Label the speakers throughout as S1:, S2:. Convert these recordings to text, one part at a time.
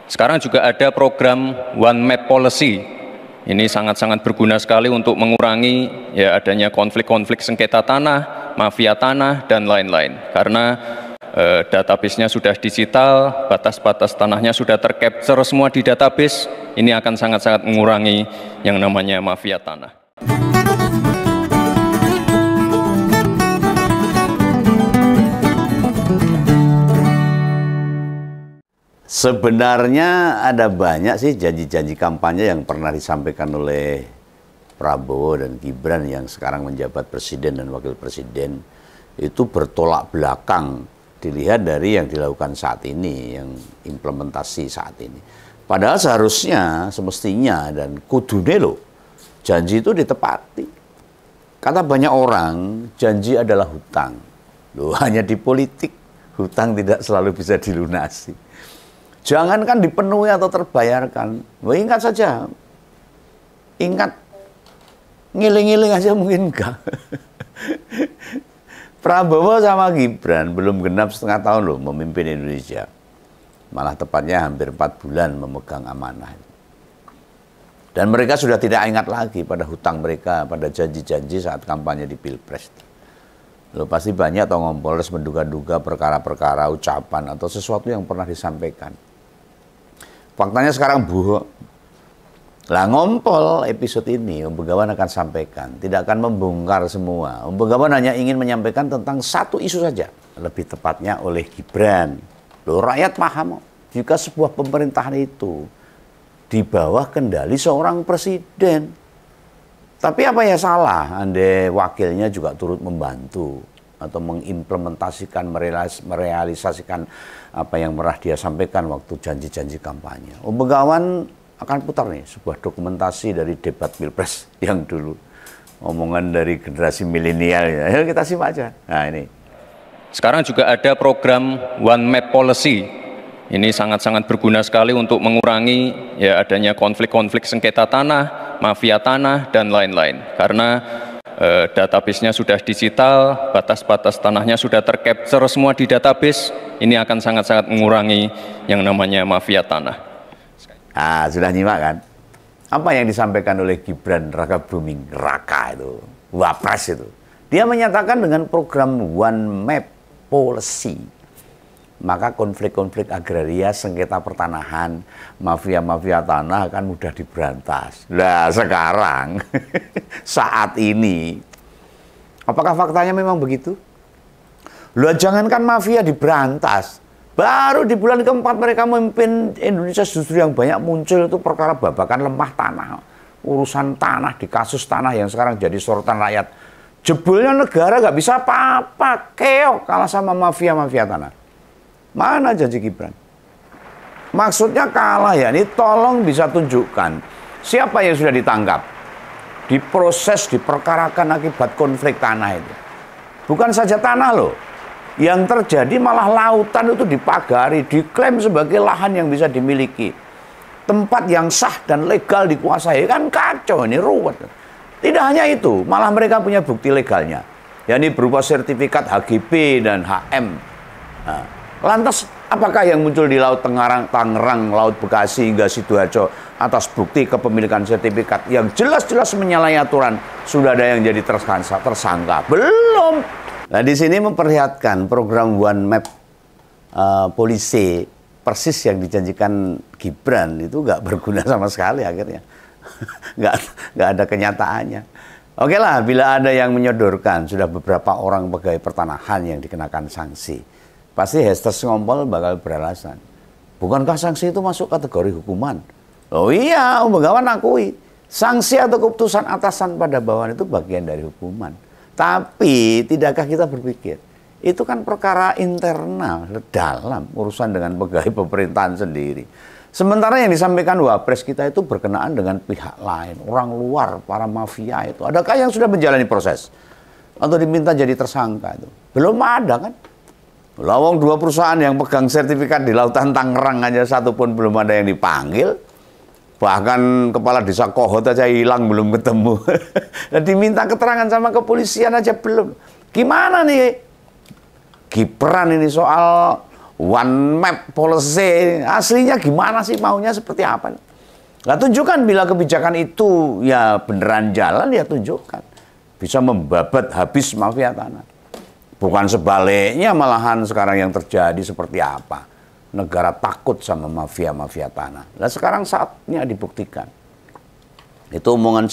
S1: Sekarang juga ada program One Map Policy. Ini sangat-sangat berguna sekali untuk mengurangi adanya konflik-konflik sengketa tanah, mafia tanah, dan lain-lain. Karena database-nya sudah digital, batas-batas tanahnya sudah tercapture semua di database, ini akan sangat-sangat mengurangi yang namanya mafia tanah.
S2: Sebenarnya ada banyak sih janji-janji kampanye yang pernah disampaikan oleh Prabowo dan Gibran yang sekarang menjabat presiden dan wakil presiden. Itu bertolak belakang dilihat dari yang dilakukan saat ini, yang implementasi saat ini. Padahal seharusnya, semestinya, dan kudune loh, janji itu ditepati. Kata banyak orang, janji adalah hutang. Loh, hanya di politik, hutang tidak selalu bisa dilunasi. Jangankan dipenuhi atau terbayarkan. Wah, ingat saja. Ingat. Ngiling-ngiling aja mungkin enggak. Prabowo sama Gibran belum genap setengah tahun loh memimpin Indonesia. Malah tepatnya hampir 4 bulan memegang amanah. Dan mereka sudah tidak ingat lagi pada hutang mereka, pada janji-janji saat kampanye di Pilpres. Loh, pasti banyak toh ngompolres menduga-duga perkara-perkara, ucapan, atau sesuatu yang pernah disampaikan. Faktanya sekarang buho. Lah ngompol episode ini Om Begawan akan sampaikan, tidak akan membongkar semua. Om Begawan hanya ingin menyampaikan tentang satu isu saja, lebih tepatnya oleh Gibran. Loh, rakyat paham jika sebuah pemerintahan itu di bawah kendali seorang presiden. Tapi apa ya salah andai wakilnya juga turut membantu atau mengimplementasikan, merealisasikan apa yang pernah dia sampaikan waktu janji-janji kampanye. Om Begawan akan putar nih sebuah dokumentasi dari debat Pilpres yang dulu. Omongan dari generasi milenial ya. Ayo kita simak aja. Nah ini.
S1: Sekarang juga ada program One Map Policy. Ini sangat-sangat berguna sekali untuk mengurangi adanya konflik-konflik sengketa tanah, mafia tanah, dan lain-lain. Karena database-nya sudah digital, batas-batas tanahnya sudah tercapture semua di database, ini akan sangat-sangat mengurangi yang namanya mafia tanah.
S2: Nah, sudah nyimak kan? Apa yang disampaikan oleh Gibran Raka Buming Raka itu, Wapres itu. Dia menyatakan dengan program One Map Policy, maka konflik-konflik agraria, sengketa pertanahan, mafia-mafia tanah akan mudah diberantas. Nah sekarang, saat ini, apakah faktanya memang begitu? Loh, jangankan mafia diberantas, baru di bulan keempat mereka memimpin Indonesia justru yang banyak muncul itu perkara babakan lemah tanah. Urusan tanah, di kasus tanah yang sekarang jadi sorotan rakyat. Jebolnya negara nggak bisa apa-apa, keok kalah sama mafia-mafia tanah. Mana janji Gibran? Maksudnya kalah ya, ini tolong bisa tunjukkan siapa yang sudah ditangkap, diproses, diperkarakan akibat konflik tanah itu. Bukan saja tanah loh, yang terjadi malah lautan itu dipagari, diklaim sebagai lahan yang bisa dimiliki. Tempat yang sah dan legal dikuasai, kan kacau ini, ruwet. Tidak hanya itu, malah mereka punya bukti legalnya, yakni berupa sertifikat HGB dan HM. Nah, lantas apakah yang muncul di Laut Tangerang, Laut Bekasi hingga Sidoarjo atas bukti kepemilikan sertifikat yang jelas-jelas menyalahi aturan sudah ada yang jadi tersangka? Belum. Nah di sini memperlihatkan program One Map Policy persis yang dijanjikan Gibran itu nggak berguna sama sekali akhirnya. nggak ada kenyataannya. Oke lah, bila ada yang menyodorkan sudah beberapa orang pegawai pertanahan yang dikenakan sanksi, pasti hashtag ngompol bakal beralasan. Bukankah sanksi itu masuk kategori hukuman? Oh iya, Om Begawan akui. Sanksi atau keputusan atasan pada bawahan itu bagian dari hukuman. Tapi, tidakkah kita berpikir, itu kan perkara internal, dalam urusan dengan pegawai pemerintahan sendiri. Sementara yang disampaikan Wapres kita itu berkenaan dengan pihak lain, orang luar, para mafia itu. Adakah yang sudah menjalani proses? Atau diminta jadi tersangka itu? Belum ada kan? Lawang 2 perusahaan yang pegang sertifikat di Lautan Tangerang aja satu pun belum ada yang dipanggil. Bahkan kepala desa Kohot aja hilang, belum ketemu. Diminta keterangan sama kepolisian aja belum. Gimana nih Gibran ini soal one map policy, aslinya gimana sih, maunya seperti apa? Nah, tunjukkan bila kebijakan itu ya beneran jalan, ya tunjukkan. Bisa membabat habis mafia tanah. Bukan sebaliknya, malahan sekarang yang terjadi seperti apa. Negara takut sama mafia-mafia tanah. Nah, sekarang saatnya dibuktikan. Itu omongannya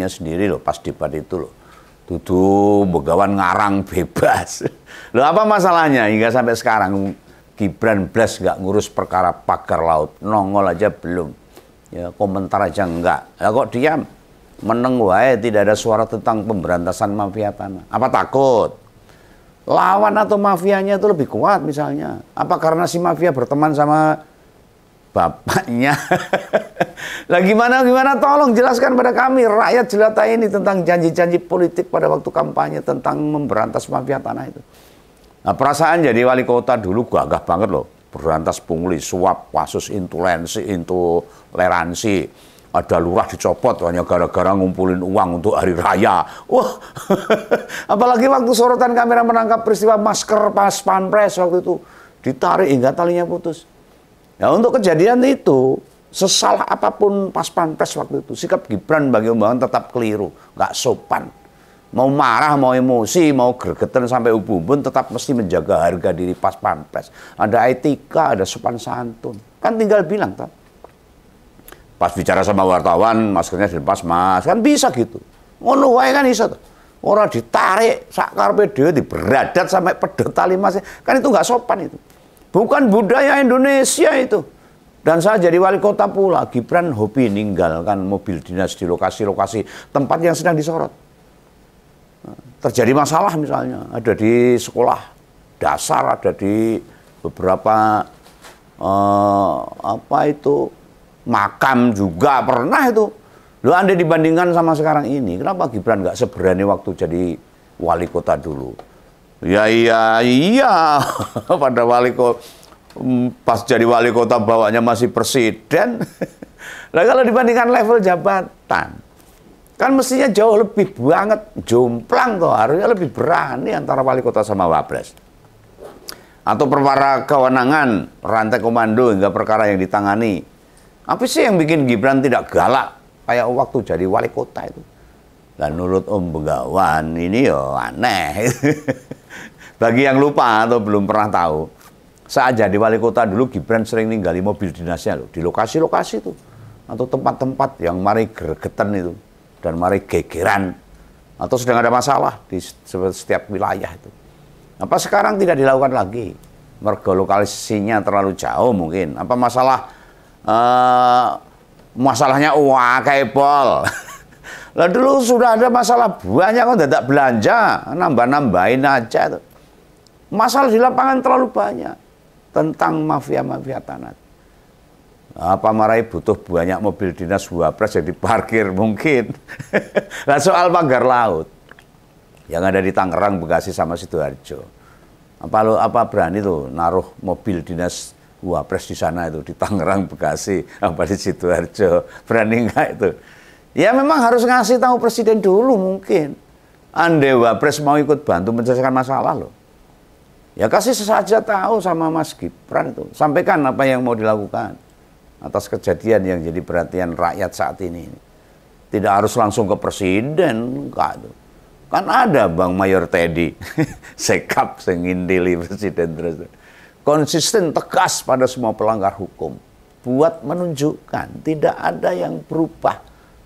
S2: sendiri loh, pas debat itu loh. Tuduh begawan ngarang bebas. Loh, apa masalahnya hingga sampai sekarang Gibran blas nggak ngurus perkara pagar laut, nongol aja belum. Ya, komentar aja enggak. Ya kok diam? Meneng wae, tidak ada suara tentang pemberantasan mafia tanah. Apa takut? Lawan atau mafianya itu lebih kuat misalnya. Apa karena si mafia berteman sama bapaknya? Lah gimana tolong jelaskan pada kami rakyat jelata ini tentang janji-janji politik pada waktu kampanye tentang memberantas mafia tanah itu. Nah, perasaan jadi wali kota dulu gagah banget loh. Berantas pungli, suap, kasus intoleransi. Ada lurah dicopot hanya gara-gara ngumpulin uang untuk hari raya. Wah, apalagi waktu sorotan kamera menangkap peristiwa masker pas Pampres waktu itu. Ditarik hingga talinya putus. Ya, untuk kejadian itu, sesalah apapun pas Pampres waktu itu, sikap Gibran bagi Umbangan tetap keliru, nggak sopan. Mau marah, mau emosi, mau gregetan sampai ubun-ubun, tetap mesti menjaga harga diri pas Pampres. Ada etika, ada sopan santun. Kan tinggal bilang, tak? Pas bicara sama wartawan, maskernya dilepas, Mas. Kan bisa gitu. Ngono wae kan bisa. Orang ditarik, sakar dhewe diberadat sampai pedot tali mas. Kan itu nggak sopan itu. Bukan budaya Indonesia itu. Dan saya jadi wali kota pula, Gibran hobi ninggalkan mobil dinas di lokasi-lokasi tempat yang sedang disorot. Terjadi masalah misalnya, ada di sekolah dasar, ada di beberapa makam juga pernah itu. Loh, Anda dibandingkan sama sekarang ini, kenapa Gibran nggak seberani waktu jadi wali kota dulu? Ya iya, pada wali kota pas jadi wali kota bawanya masih presiden. Nah, kalau dibandingkan level jabatan, kan mestinya jauh lebih banget jomplang toh, harusnya lebih berani antara wali kota sama wapres. Atau perkara kewenangan, rantai komando hingga perkara yang ditangani. Apa sih yang bikin Gibran tidak galak kayak waktu jadi wali kota itu? Dan menurut Om Begawan ini ya aneh. Bagi yang lupa atau belum pernah tahu, saat jadi wali kota dulu Gibran sering ninggali mobil dinasnya loh, di lokasi-lokasi itu. Atau tempat-tempat yang mari gregetan itu. Dan mari gegeran, atau sedang ada masalah di setiap wilayah itu. Apa sekarang tidak dilakukan lagi? Mergo lokasinya terlalu jauh mungkin. Apa masalahnya wakai pol. Lah dulu sudah ada masalah banyak kok, tidak belanja, nambah-nambahin aja tuh. Masalah di lapangan terlalu banyak tentang mafia-mafia tanah. Apa Marai butuh banyak mobil dinas wapres yang diparkir mungkin. Nah, soal pagar laut yang ada di Tangerang, Bekasi sama Sidoarjo. Apa berani tuh naruh mobil dinas wapres di sana itu di Tangerang, Bekasi, apa di Sidoarjo? Berani enggak itu? Ya memang harus ngasih tahu presiden dulu mungkin. Andai wapres mau ikut bantu menyelesaikan masalah loh. Ya kasih saja tahu sama Mas Gibran itu. Sampaikan apa yang mau dilakukan atas kejadian yang jadi perhatian rakyat saat ini. Tidak harus langsung ke presiden, enggak tuh. Kan ada Bang Mayor Teddy, sekap sengindili presiden terus. Konsisten tegas pada semua pelanggar hukum. Buat menunjukkan tidak ada yang berubah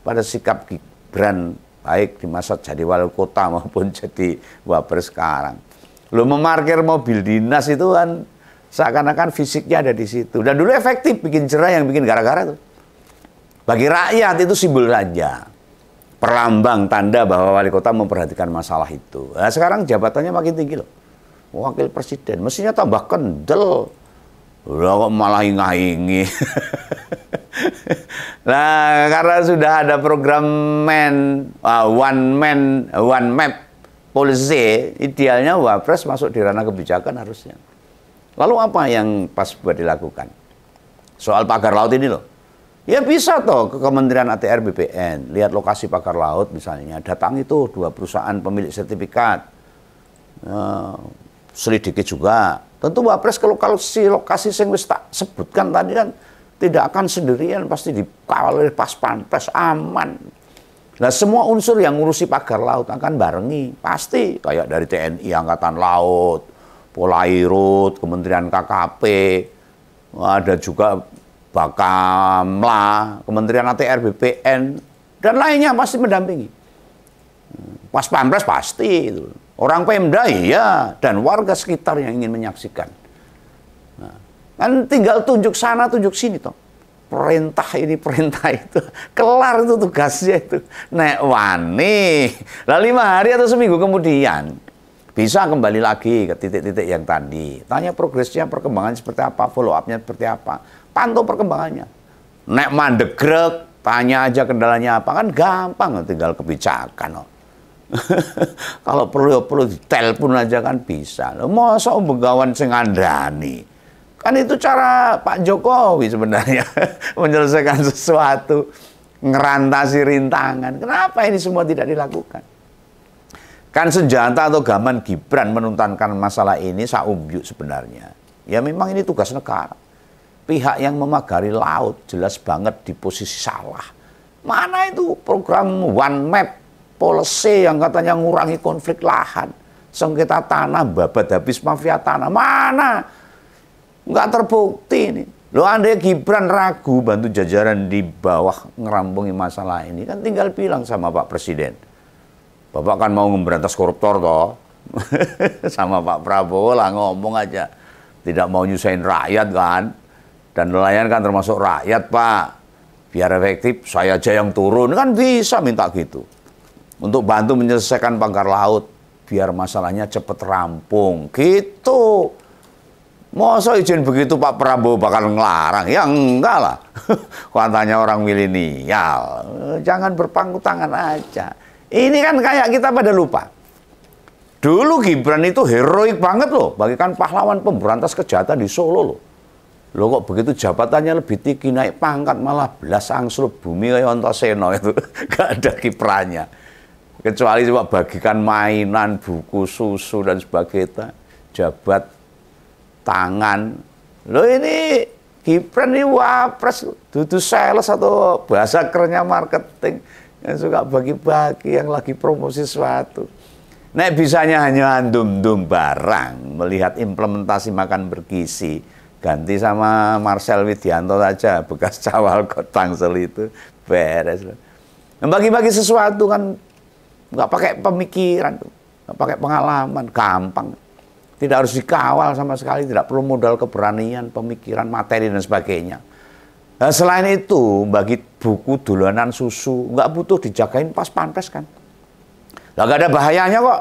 S2: pada sikap Gibran baik di masa jadi wali kota maupun jadi wapres sekarang. Lo memarkir mobil dinas itu kan seakan-akan fisiknya ada di situ. Dan dulu efektif bikin cerah yang bikin gara-gara tuh. Bagi rakyat itu simbol saja. Perlambang tanda bahwa wali kota memperhatikan masalah itu. Nah, sekarang jabatannya makin tinggi loh. Wakil presiden mestinya tambah kendel. Udah kok malah inga-ingi. Nah, karena sudah ada program one map policy, idealnya wapres masuk di ranah kebijakan harusnya. Lalu apa yang pas buat dilakukan? Soal pagar laut ini loh. Ya bisa toh ke Kementerian ATR BPN, lihat lokasi pagar laut misalnya, datang itu 2 perusahaan pemilik sertifikat. selidiki juga. Tentu Wapres kalau lokasi yang wis tak sebutkan tadi kan tidak akan sendirian, pasti dikawal oleh pas pampres, aman. Nah, semua unsur yang ngurusi pagar laut akan barengi, pasti. Kayak dari TNI, Angkatan Laut, Polairut, Kementerian KKP, ada juga Bakamla, Kementerian ATR, BPN, dan lainnya pasti mendampingi. Pas pampres pasti itu. Orang Pemda iya, dan warga sekitar yang ingin menyaksikan. Nah, kan tinggal tunjuk sana, tunjuk sini toh. Perintah ini, perintah itu. Kelar itu tugasnya itu. Nek wani. Lah 5 hari atau seminggu kemudian, bisa kembali lagi ke titik-titik yang tadi. Tanya progresnya, perkembangannya seperti apa, follow up-nya seperti apa. Pantau perkembangannya. Nek mandegrek, tanya aja kendalanya apa. Kan gampang, tinggal kebijakan. Kalau perlu ditelepon aja kan bisa. Masa begawan sing ngandani. Kan itu cara Pak Jokowi sebenarnya menyelesaikan sesuatu, ngerantasi rintangan. Kenapa ini semua tidak dilakukan? Kan senjata atau gaman Gibran menuntaskan masalah ini saumbyuk sebenarnya. Ya memang ini tugas negara. Pihak yang memagari laut jelas banget di posisi salah. Mana itu program One Map policy yang katanya ngurangi konflik lahan, sengketa tanah, babat habis mafia tanah. Mana? Nggak terbukti ini. Loh, andai Gibran ragu bantu jajaran di bawah ngerampungi masalah ini, kan tinggal bilang sama Pak Presiden. Bapak kan mau memberantas koruptor toh. Sama Pak Prabowo lah ngomong aja. Tidak mau nyusahin rakyat kan. Dan nelayan kan termasuk rakyat Pak. Biar efektif saya aja yang turun. Kan bisa minta gitu. Untuk bantu menyelesaikan pagar laut. Biar masalahnya cepat rampung. Gitu. Masa izin begitu Pak Prabowo bakal ngelarang? Ya enggak lah. Katanya orang milenial. Jangan berpangku tangan aja. Ini kan kayak kita pada lupa. Dulu Gibran itu heroik banget loh. Bagikan pahlawan pemberantas kejahatan di Solo loh. Loh kok begitu jabatannya lebih tinggi, naik pangkat, malah belas angsluk bumi kayak Antasena itu. Gak ada kiprahnya. Kecuali cuma bagikan mainan, buku, susu, dan sebagainya. Jabat tangan. Loh ini Gibran ini Wapres, dudu sales atau bahasa kerennya marketing. Yang suka bagi-bagi, yang lagi promosi sesuatu. Nek bisanya hanya dum-dum barang, melihat implementasi makan bergizi, ganti sama Marcel Widianto saja, bekas cawal kota Tangsel itu, beres. Bagi-bagi sesuatu kan nggak pakai pemikiran, nggak pakai pengalaman, gampang. Tidak harus dikawal sama sekali, tidak perlu modal keberanian, pemikiran, materi, dan sebagainya. Nah, selain itu, bagi buku dolanan susu, nggak butuh dijagain pas pampres kan. Lah nggak ada bahayanya kok.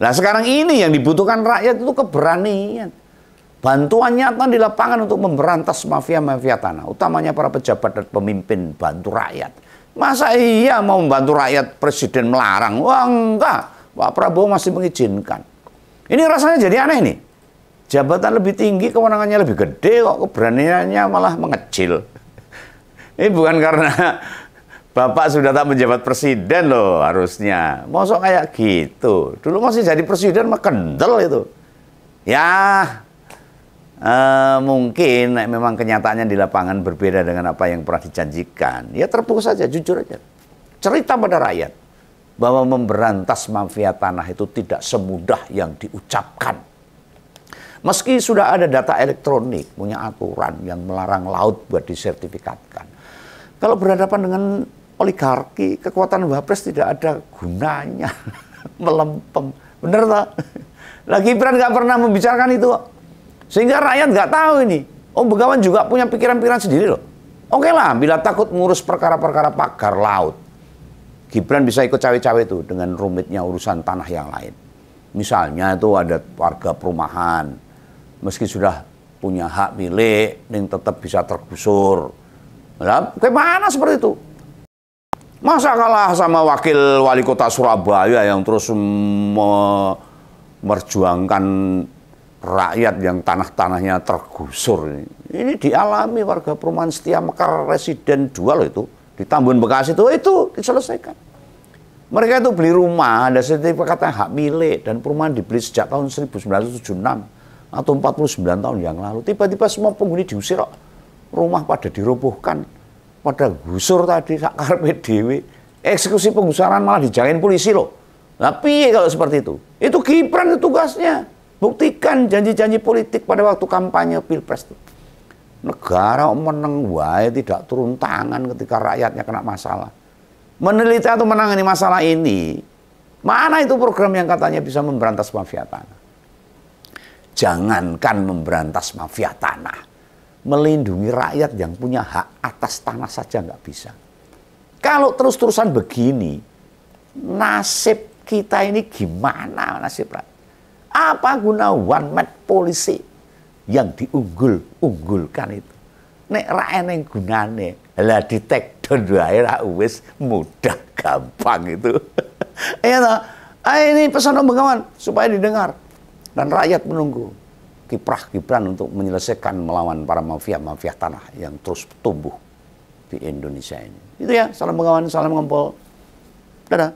S2: Nah sekarang ini yang dibutuhkan rakyat itu keberanian. Bantuan nyata di lapangan untuk memberantas mafia-mafia tanah. Utamanya para pejabat dan pemimpin bantu rakyat. Masa iya mau membantu rakyat presiden melarang? Wah enggak. Pak Prabowo masih mengizinkan. Ini rasanya jadi aneh nih. Jabatan lebih tinggi, kewenangannya lebih gede, kok keberaniannya malah mengecil. Ini bukan karena Bapak sudah tak menjabat presiden loh harusnya. Masa kayak gitu. Dulu masih jadi presiden mah kendel itu. Ya mungkin memang kenyataannya di lapangan berbeda dengan apa yang pernah dijanjikan. Ya terpuk saja, jujur aja. Cerita pada rakyat bahwa memberantas mafia tanah itu tidak semudah yang diucapkan. Meski sudah ada data elektronik, punya aturan yang melarang laut buat disertifikatkan. Kalau berhadapan dengan oligarki, kekuatan Wapres tidak ada gunanya. Melempem. Bener tak? Lah Gibran nggak pernah membicarakan itu. Sehingga rakyat nggak tahu ini. Oh Begawan juga punya pikiran-pikiran sendiri loh. Oke lah, bila takut ngurus perkara-perkara pagar laut, Gibran bisa ikut cawe-cawe itu dengan rumitnya urusan tanah yang lain. Misalnya itu ada warga perumahan, meski sudah punya hak milik, yang tetap bisa tergusur. Nah, gimana seperti itu? Masa kalah sama wakil wali kota Surabaya yang terus memperjuangkan rakyat yang tanah-tanahnya tergusur. Ini dialami warga perumahan Setia Mekar Residen 2 loh itu. Di Tambun Bekasi itu diselesaikan. Mereka itu beli rumah, ada sertifikatnya hak milik, dan perumahan dibeli sejak tahun 1976 atau 49 tahun yang lalu. Tiba-tiba semua penghuni diusir kok. Rumah pada dirobohkan, pada gusur tadi, sak karepe dhewe. Eksekusi penggusuran malah dijagain polisi loh. Nah, piye kalau seperti itu? Itu Gibran itu tugasnya. Buktikan janji-janji politik pada waktu kampanye Pilpres itu. Negara menang wae tidak turun tangan ketika rakyatnya kena masalah. Meneliti atau menangani masalah ini, mana itu program yang katanya bisa memberantas mafia tanah? Jangankan memberantas mafia tanah, melindungi rakyat yang punya hak atas tanah saja nggak bisa. Kalau terus-terusan begini, nasib kita ini gimana nasib rakyat? Apa guna one map policy yang diunggulkan itu? Nek rakyat yang gunane lah di take down wae ra wis mudah gampang itu. Ya toh. Ini pesan Om Bengawan supaya didengar dan rakyat menunggu kiprah Gibran untuk menyelesaikan melawan para mafia-mafia tanah yang terus tumbuh di Indonesia ini. Itu ya, salam Bengawan, salam Ngompol. Dadah.